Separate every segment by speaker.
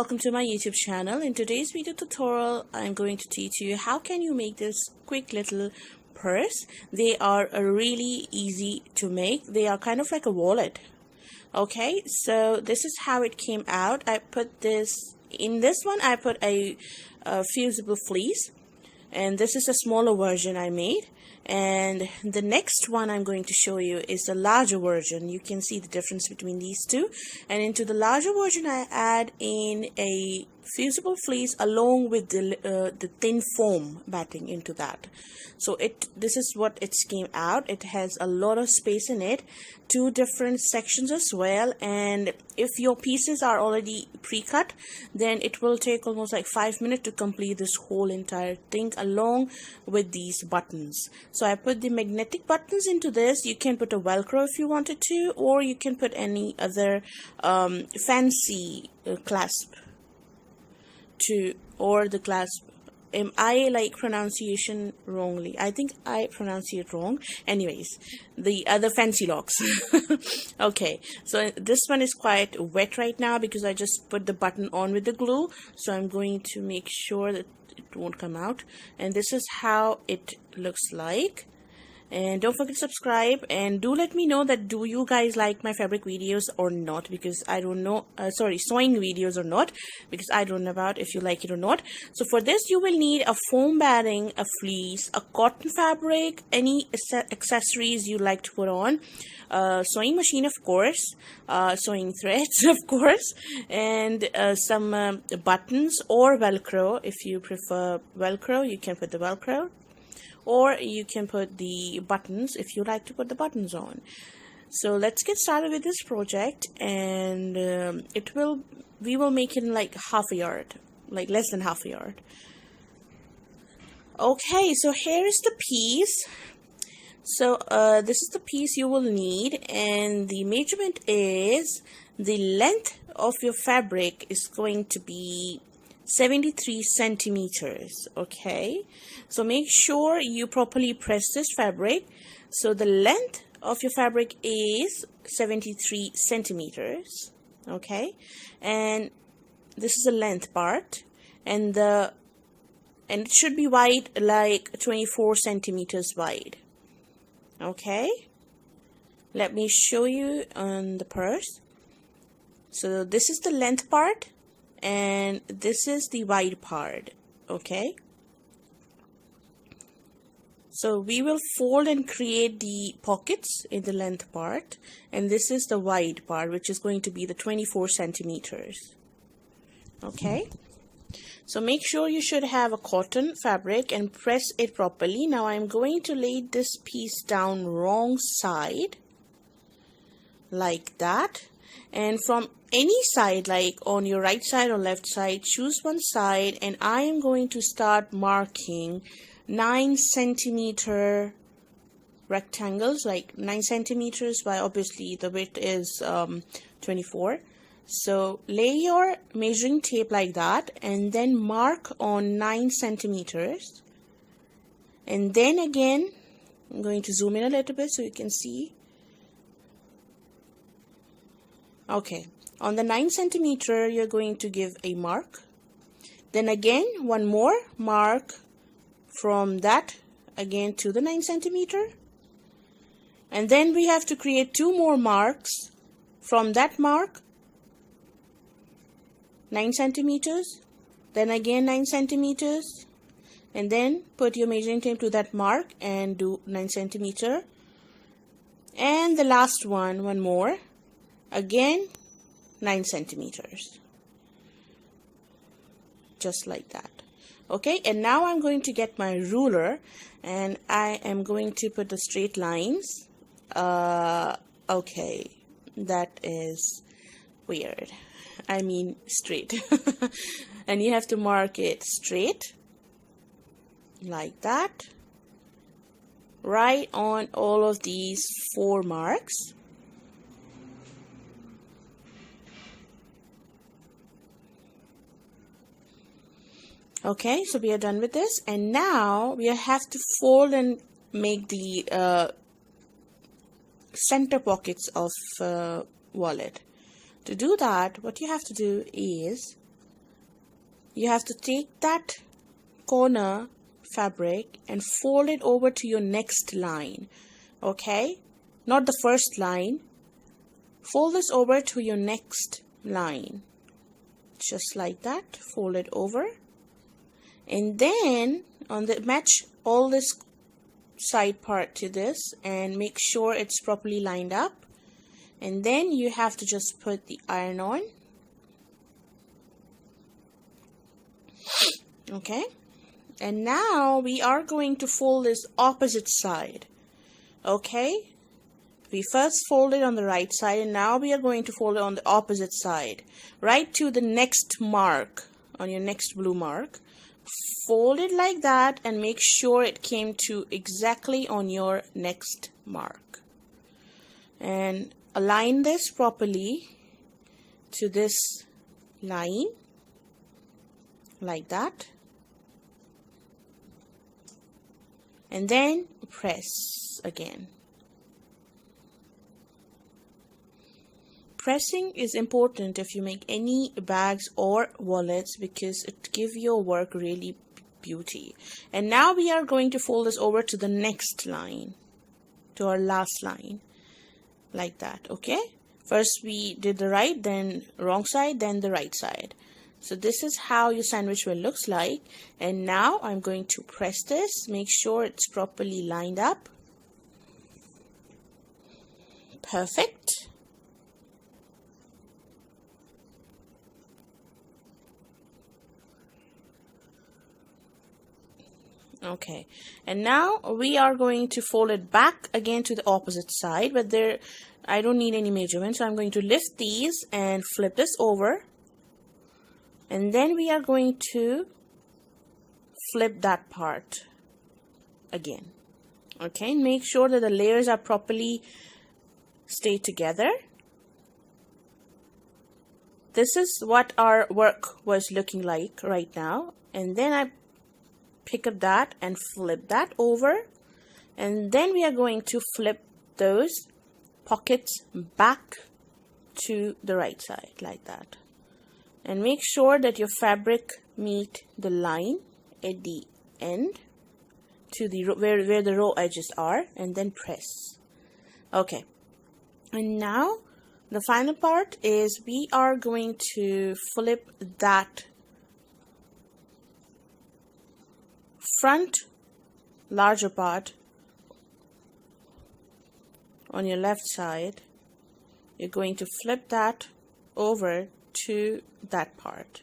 Speaker 1: welcome to my YouTube channel. In today's video tutorial, I'm going to teach you how can you make this quick little purse. They are really easy to make. They are kind of like a wallet. Okay, so this is how it came out. I put this in this one. I put a fusible fleece, and this is a smaller version I made. And the next one I'm going to show you is the larger version. You can see the difference between these two. And into the larger version, I add in a fusible fleece along with the thin foam batting into that. So this is what it came out. It has a lot of space in it, 2 different sections as well. And if your pieces are already pre-cut, then it will take almost like 5 minutes to complete this whole entire thing along with these buttons. So I put the magnetic buttons into this. You can put a Velcro if you wanted to, or you can put any other fancy clasp or the clasp. I like pronunciation wrongly. I think I pronounce it wrong. Anyways, the other fancy locks. Okay, so this one is quite wet right now because I just put the button on with the glue. So I'm going to make sure that it won't come out. And this is how it looks like. And don't forget to subscribe, and do let me know that do you guys like my fabric videos or not, because I don't know, sewing videos or not, because I don't know about if you like it or not. So for this you will need a foam batting, a fleece, a cotton fabric, any accessories you like to put on, sewing machine of course, sewing threads of course, and some buttons or Velcro. If you prefer Velcro, you can put the Velcro, or you can put the buttons if you like to put the buttons on. So let's get started with this project, and we will make it in like half a yard, like less than half a yard. Okay, so here is the piece. So this is the piece you will need, and the measurement is the length of your fabric is going to be 73 centimeters. Okay, so make sure you properly press this fabric. So the length of your fabric is 73 centimeters. Okay, and this is the length part, and it should be wide, like 24 centimeters wide. Okay, let me show you on the purse. So this is the length part, and this is the wide part. Okay, so we will fold and create the pockets in the length part, and this is the wide part, which is going to be the 24 centimeters. Okay, so make sure you should have a cotton fabric and press it properly. Now I'm going to lay this piece down wrong side like that, and from any side, like on your right side or left side, choose one side, and I am going to start marking 9 centimeter rectangles, like 9 centimeters by, obviously the width is 24. So lay your measuring tape like that, and then mark on 9 centimeters, and then again I'm going to zoom in a little bit so you can see. Okay, on the 9 centimeter you're going to give a mark, then again one more mark from that again to the 9 centimeter, and then we have to create 2 more marks from that mark, 9 centimeters, then again 9 centimeters, and then put your measuring tape to that mark and do 9 centimeter, and the last one more, again 9 centimeters, just like that. Okay, and now I'm going to get my ruler, and I am going to put the straight lines. Okay, that is weird. I mean straight. And you have to mark it straight like that, right on all of these 4 marks. Okay, so we are done with this, and now we have to fold and make the center pockets of wallet. To do that, what you have to do is you have to take that corner fabric and fold it over to your next line. Okay, not the first line. Fold this over to your next line, just like that. Fold it over, and then on the match all this side part to this and make sure it's properly lined up, and then you have to just put the iron on. Okay, and now we are going to fold this opposite side. Okay, we first folded on the right side, and now we are going to fold it on the opposite side, right to the next mark, on your next blue mark. Fold it like that and make sure it came to exactly on your next mark. And align this properly to this line, like that. And then press again. Pressing is important if you make any bags or wallets, because it gives your work really beauty. And now we are going to fold this over to the next line, to our last line, like that. Okay, first we did the right, then wrong side, then the right side. So this is how your sandwich will looks like. And now I'm going to press this, make sure it's properly lined up. Perfect. Okay, and now we are going to fold it back again to the opposite side, but there I don't need any measurement, so I'm going to lift these and flip this over, and then we are going to flip that part again. Okay, make sure that the layers are properly stay together. This is what our work was looking like right now, and then I pick up that and flip that over, and then we are going to flip those pockets back to the right side, like that. And make sure that your fabric meet the line at the end to the where the raw edges are, and then press. Okay, and now the final part is we are going to flip that front larger part on your left side. You're going to flip that over to that part.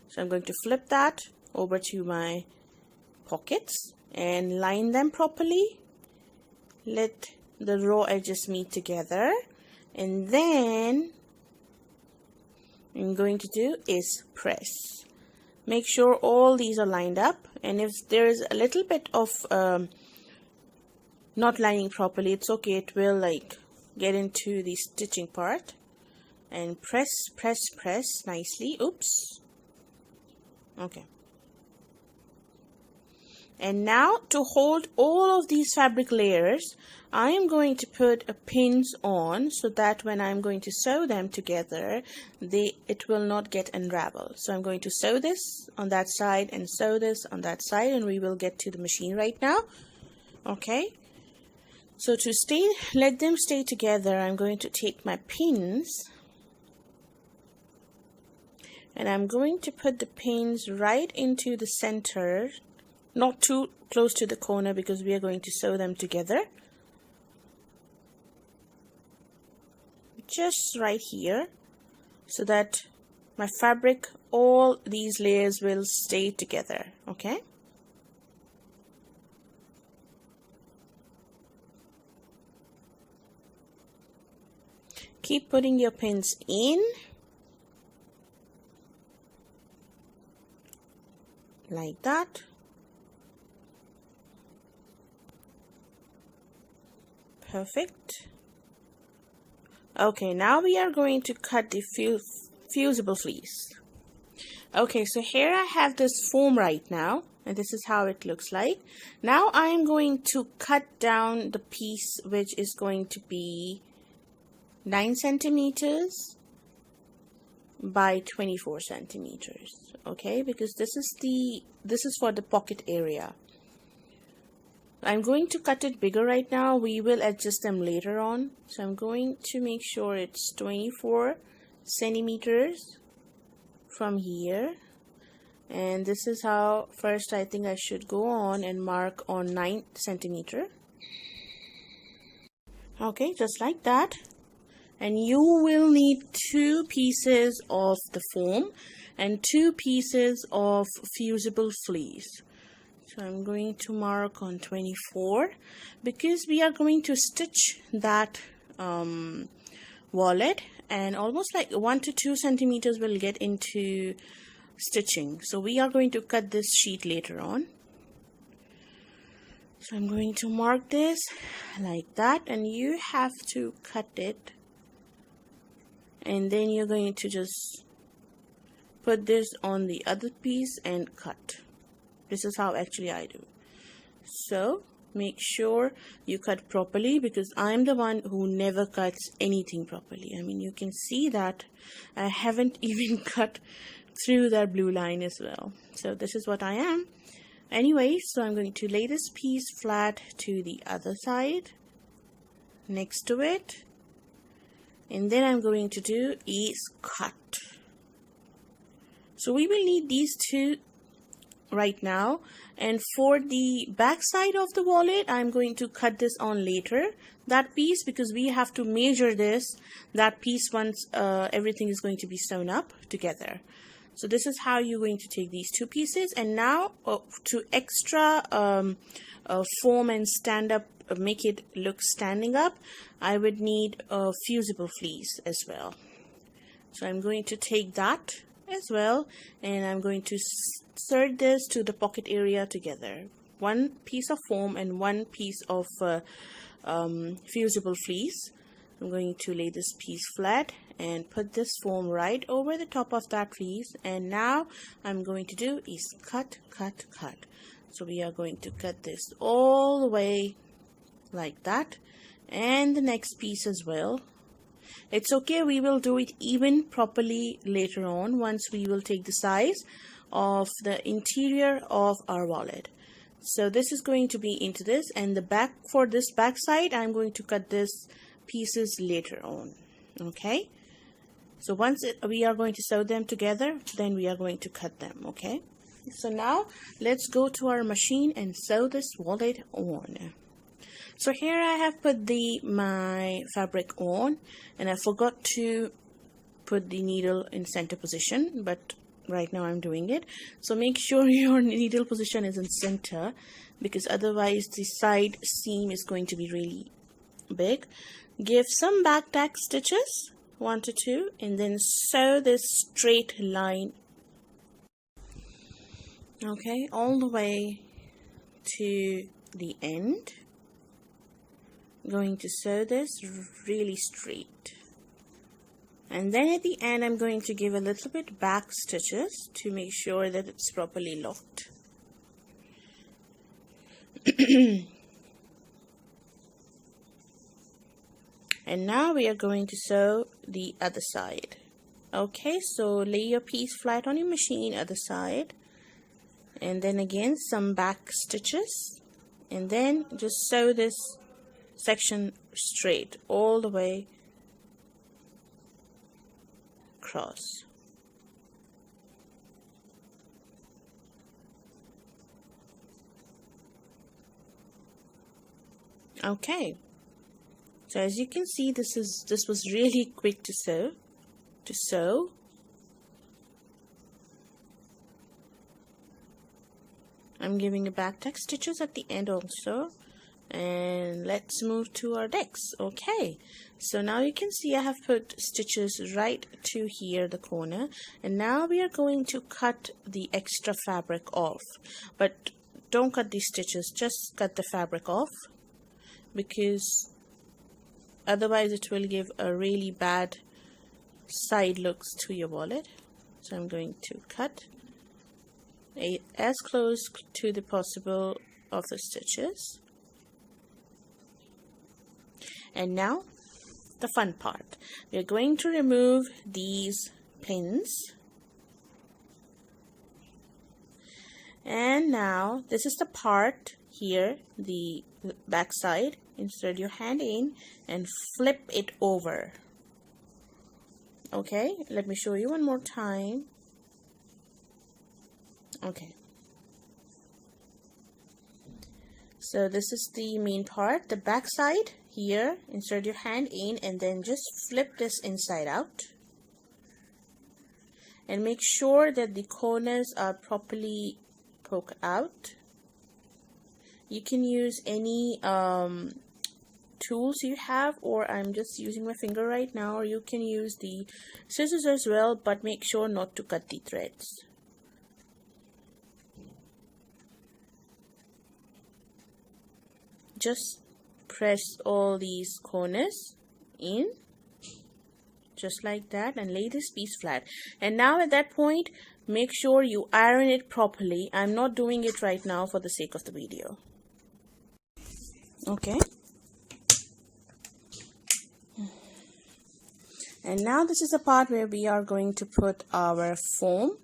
Speaker 1: So I'm going to flip that over to my pockets and line them properly. Let the raw edges meet together, and then I'm going to do is press. Make sure all these are lined up, and if there is a little bit of not lining properly, it's okay, it will like get into the stitching part. And press nicely. Oops. Okay. And now to hold all of these fabric layers, I am going to put pins on, so that when I'm going to sew them together, it will not get unraveled. So I'm going to sew this on that side and sew this on that side, and we will get to the machine right now. Okay. So to let them stay together, I'm going to take my pins, and I'm going to put the pins right into the center, not too close to the corner, because we are going to sew them together. Just right here, so that my fabric, all these layers will stay together. Okay. Keep putting your pins in, like that. Perfect. Okay, now we are going to cut the fusible fleece. Okay, so here I have this foam right now, and this is how it looks like. Now I am going to cut down the piece, which is going to be 9 centimeters by 24 centimeters. Okay, because this is for the pocket area. I'm going to cut it bigger right now. We will adjust them later on. So I'm going to make sure it's 24 centimeters from here. And this is how first I think I should go on and mark on 9 centimeter. Okay, just like that. And you will need 2 pieces of the foam and 2 pieces of fusible fleece. So I'm going to mark on 24 because we are going to stitch that wallet, and almost like 1 to 2 centimeters will get into stitching. So we are going to cut this sheet later on. So I'm going to mark this like that, and you have to cut it, and then you're going to just put this on the other piece and cut. This is how actually I do. So make sure you cut properly, because I'm the one who never cuts anything properly. I mean, you can see that I haven't even cut through that blue line as well. So this is what I am. Anyway, so I'm going to lay this piece flat to the other side next to it, and then I'm going to do is cut. So we will need these 2 right now, and for the back side of the wallet I'm going to cut this on later, that piece, because we have to measure that piece once everything is going to be sewn up together. So this is how you're going to take these 2 pieces. And now to extra foam and stand up, make it look standing up, I would need a fusible fleece as well. So I'm going to take that as well, and I'm going to insert this to the pocket area together. 1 piece of foam and 1 piece of fusible fleece. I'm going to lay this piece flat and put this foam right over the top of that fleece, and now I'm going to do is cut. So we are going to cut this all the way like that, and the next piece as well. It's okay, we will do it even properly later on once we will take the size of the interior of our wallet. So this is going to be into this, and the back, for this back side I'm going to cut this pieces later on. Okay, so once we are going to sew them together, then we are going to cut them. Okay, so now let's go to our machine and sew this wallet on. So here I have put my fabric on, and I forgot to put the needle in center position, but right now I'm doing it. So make sure your needle position is in center, because otherwise the side seam is going to be really big. Give some back tack stitches, 1 to 2, and then sew this straight line, okay, all the way to the end. I'm going to sew this really straight, and then at the end I'm going to give a little bit back stitches to make sure that it's properly locked. And now we are going to sew the other side. Okay, so lay your piece flat on your machine, other side, and then again some back stitches, and then just sew this section straight all the way across. Okay, so as you can see, this was really quick to sew. I'm giving a back tack stitches at the end also, and let's move to our decks. Okay, so now you can see I have put stitches right to here, the corner, and now we are going to cut the extra fabric off. But don't cut these stitches, just cut the fabric off, because otherwise it will give a really bad side looks to your wallet. So I'm going to cut as close to the possible of the stitches. And now the fun part, we're going to remove these pins. And now this is the part here, the back side. Insert your hand in and flip it over. Okay, let me show you one more time. Okay, so this is the main part, the back side. Here, insert your hand in and then just flip this inside out. And make sure that the corners are properly poked out. You can use any tools you have, or I'm just using my finger right now, or you can use the scissors as well, but make sure not to cut the threads. Just press all these corners in just like that and lay this piece flat. And now at that point, make sure you iron it properly. I'm not doing it right now for the sake of the video. Okay, and now this is the part where we are going to put our foam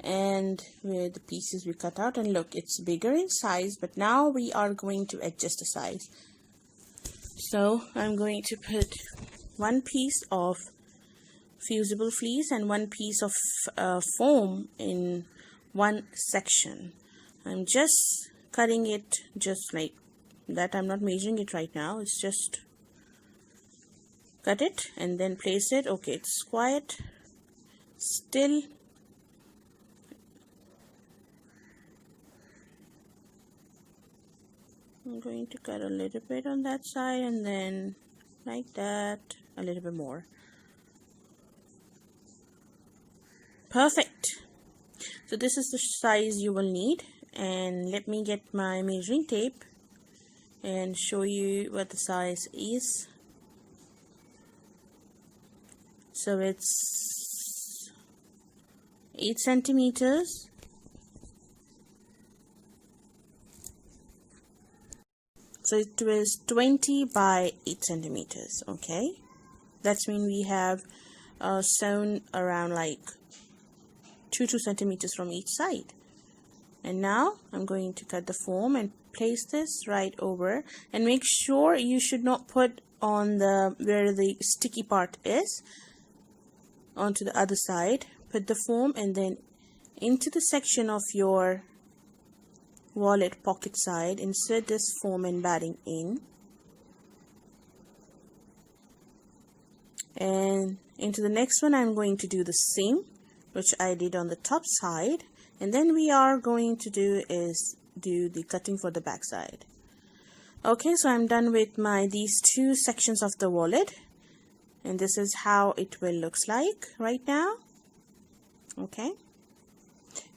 Speaker 1: and where the pieces we cut out. And look, it's bigger in size, but now we are going to adjust the size. So I'm going to put one piece of fusible fleece and one piece of foam in one section. I'm just cutting it just like that. I'm not measuring it right now. It's just cut it and then place it. Okay, it's quiet still. I'm going to cut a little bit on that side and then like that, a little bit more. Perfect. So this is the size you will need, and let me get my measuring tape and show you what the size is. So it's 8 centimeters. So it was 20 by 8 centimeters. Okay, that's mean we have sewn around like 2 centimeters from each side. And now I'm going to cut the foam and place this right over, and make sure you should not put on the where the sticky part is, onto the other side. Put the foam and then into the section of your wallet pocket side, insert this foam and batting in, and into the next one I'm going to do the same which I did on the top side, and then we are going to do the cutting for the back side. Okay, so I'm done with these two sections of the wallet, and this is how it will looks like right now. Okay,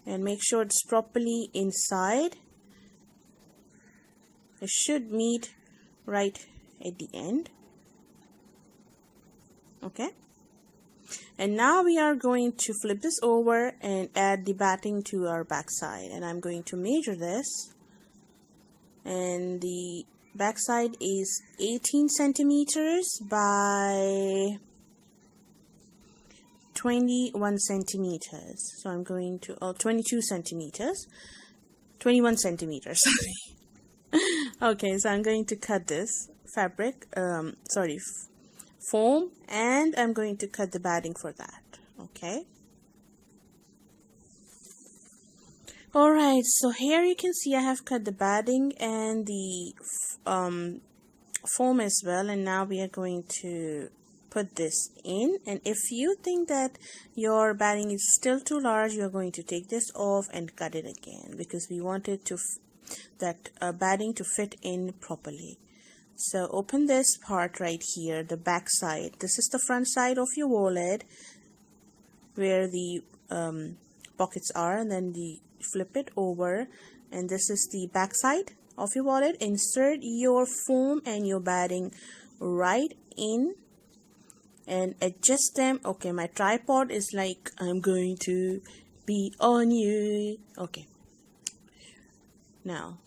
Speaker 1: and make sure it's properly inside. It should meet right at the end. Okay, and now we are going to flip this over and add the batting to our back side, and I'm going to measure this, and the back side is 18 centimeters by 21 centimeters. So I'm going to 22 centimeters, 21 centimeters. Okay, so I'm going to cut this fabric, foam, and I'm going to cut the batting for that. Okay, alright, so here you can see I have cut the batting and the foam as well, and now we are going to put this in. And if you think that your batting is still too large, you are going to take this off and cut it again, because we wanted to that batting to fit in properly. So open this part right here, the back side. This is the front side of your wallet where the pockets are, and then flip it over, and this is the back side of your wallet. Insert your foam and your batting right in and adjust them. Okay, my tripod is like I'm going to be on you. Okay, now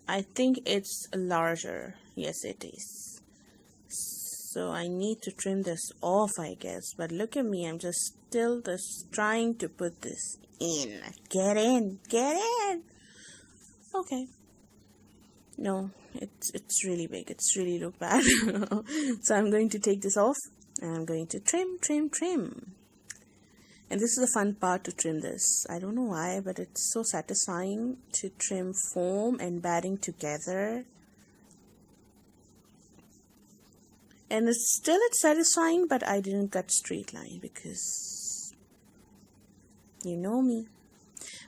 Speaker 1: I think it's larger. Yes, it is. so I need to trim this off, I guess. But look at me, I'm just trying to put this in. Get in, get in. Okay. No, it's really big. It's really look bad. So I'm going to take this off and I'm going to trim. And this is the fun part, to trim this. I don't know why, but it's so satisfying to trim foam and batting together. And it's satisfying, but I didn't cut straight line because you know me.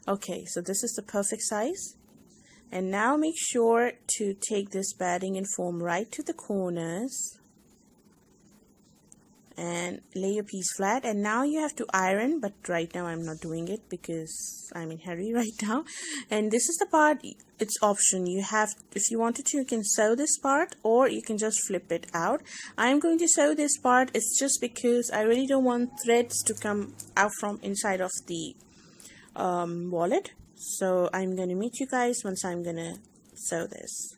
Speaker 1: Okay, so this is the perfect size. And now make sure to take this batting and foam right to the corners and lay your piece flat. And now you have to iron, but right now I'm not doing it because I'm in hurry right now. And this is the part, it's option. You have, if you wanted to, you can sew this part or you can just flip it out. I'm going to sew this part. It's just because I really don't want threads to come out from inside of the wallet. So I'm going to meet you guys once I'm going to sew this.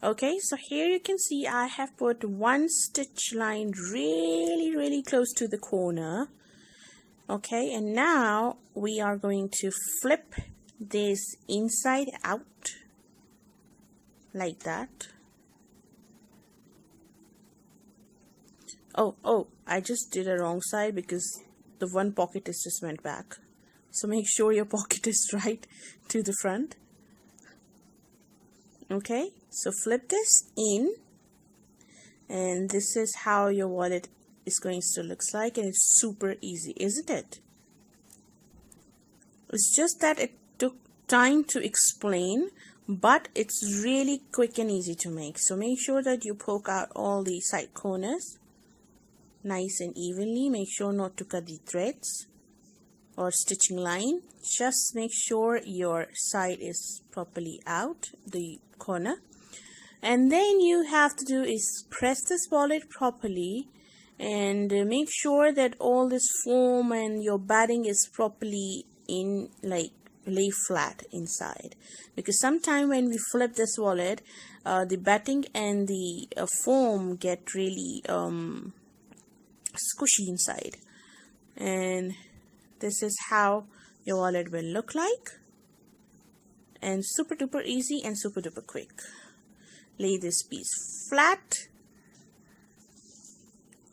Speaker 1: Okay, so here you can see I have put one stitch line really close to the corner. Okay, and now we are going to flip this inside out like that. Oh, I just did a wrong side because the one pocket is just went back. So make sure your pocket is right to the front. Okay, so flip this in, and this is how your wallet is going to look like, and it's super easy, isn't it? It's just that it took time to explain, but it's really quick and easy to make. So make sure that you poke out all the side corners nice and evenly. Make sure not to cut the threads or stitching line. Just make sure your side is properly out, the corner. And then you have to do is press this wallet properly and make sure that all this foam and your batting is properly in, like lay flat inside, because sometime when we flip this wallet, the batting and the foam get really squishy inside. And this is how your wallet will look like, and super duper easy and super duper quick. Lay this piece flat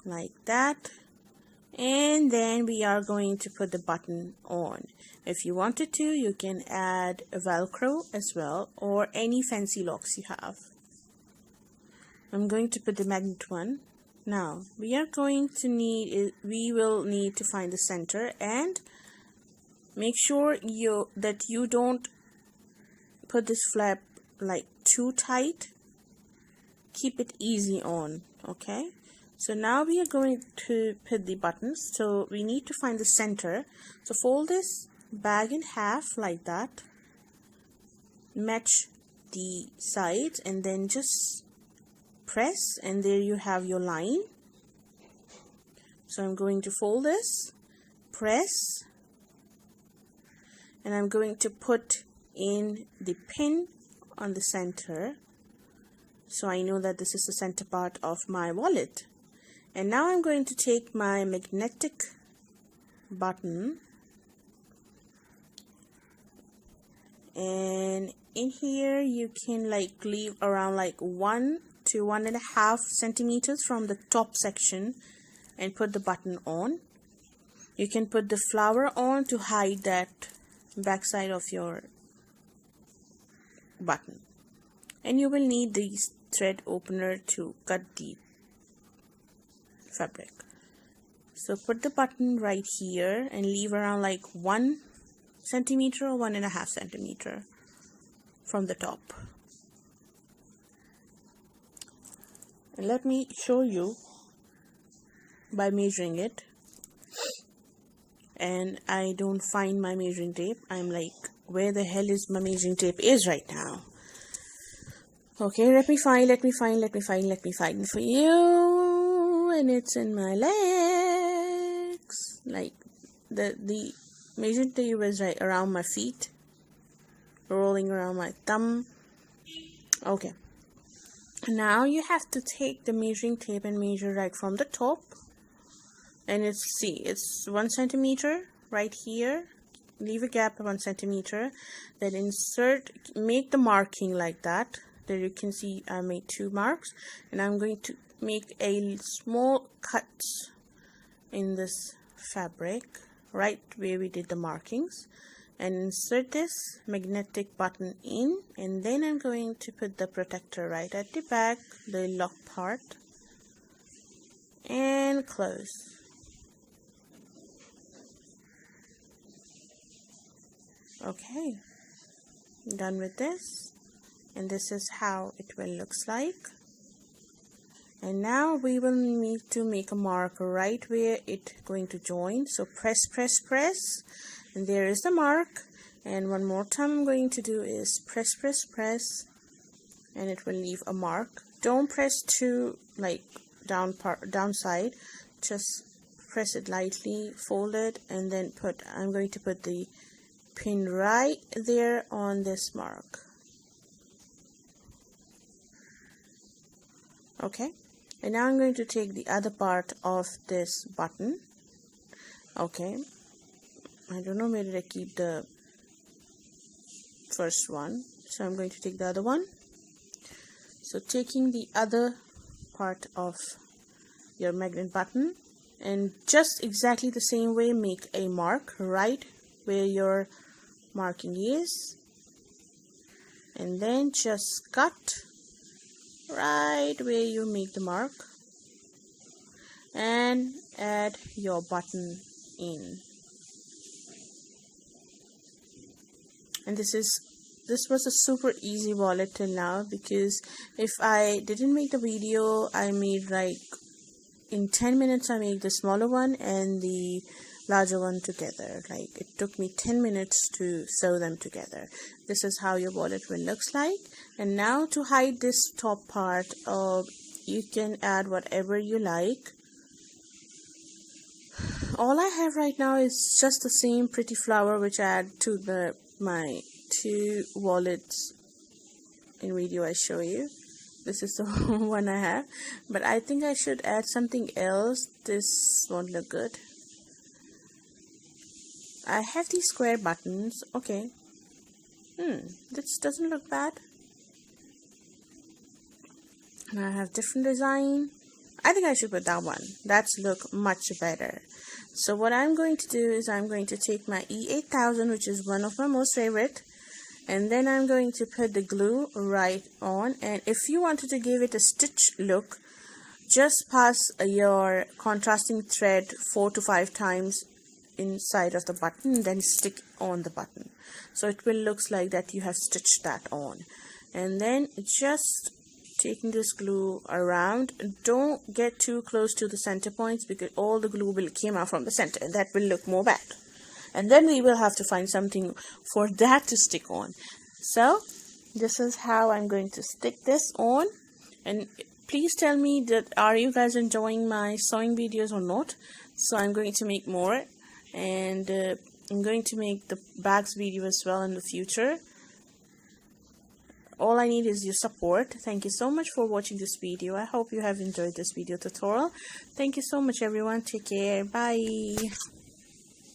Speaker 1: like that, and then we are going to put the button on. If you wanted to, you can add a Velcro as well, or any fancy locks you have. I'm going to put the magnet one. Now we will need to find the center, and make sure that you don't put this flap like too tight. Keep it easy on. Okay, so now we are going to put the buttons. So we need to find the center. So fold this bag in half like that, match the sides, and then just press, and there you have your line. So I'm going to fold this, press, and I'm going to put in the pin on the center, so I know that this is the center part of my wallet. And now I'm going to take my magnetic button, and in here you can like leave around like 1 to 1.5 centimeters from the top section and put the button on. You can put the flower on to hide that backside of your button, and you will need the thread opener to cut the fabric. So put the button right here and leave around like 1 centimeter or 1.5 centimeter from the top. And let me show you by measuring it. And I don't find my measuring tape. I'm like, where the hell is my measuring tape is right now? Okay, let me find for you. And it's in my legs. Like the measuring tape is right around my feet, rolling around my thumb. Okay, Now you have to take the measuring tape and measure right from the top, and it's 1 centimeter right here. Leave a gap of 1 centimeter, then make the marking like that. There you can see I made 2 marks, and I'm going to make a small cut in this fabric right where we did the markings, and insert this magnetic button in, and then I'm going to put the protector right at the back, the lock part, and close. Okay, done with this, and this is how it will looks like. And now we will need to make a mark right where it's going to join. So press, and there is the mark. And one more time I'm going to do is press, and it will leave a mark. Don't press too like downside. Just press it lightly, fold it, and then I'm going to put the pin right there on this mark. Okay. And now I'm going to take the other part of this button. Okay, I don't know where did I keep the first one, so I'm going to take the other one. So taking the other part of your magnet button, and just exactly the same way make a mark right where your marking is, and then just cut right where you make the mark and add your button in. And this was a super easy wallet till now, because if I didn't make the video, I made like in 10 minutes I made the smaller one and the larger one together. Like it took me 10 minutes to sew them together. This is how your wallet will looks like. And now to hide this top part, you can add whatever you like. All I have right now is just the same pretty flower which I add to my 2 wallets in video I show you. This is the one I have, but I think I should add something else. This won't look good. I have these square buttons. Okay. This doesn't look bad. And I have different design. I think I should put that one. That's look much better. So what I'm going to do is I'm going to take my E8000, which is one of my most favorite, and then I'm going to put the glue right on. And if you wanted to give it a stitch look, just pass your contrasting thread 4 to 5 times inside of the button, then stick on the button, so it will looks like that you have stitched that on. And then just taking this glue around, don't get too close to the center points, because all the glue will come out from the center and that will look more bad, and then we will have to find something for that to stick on. So this is how I'm going to stick this on. And please tell me that are you guys enjoying my sewing videos or not. So I'm going to make more, and I'm going to make the bags video as well in the future. All I need is your support. Thank you so much for watching this video. I hope you have enjoyed this video tutorial. Thank you so much everyone. Take care. Bye.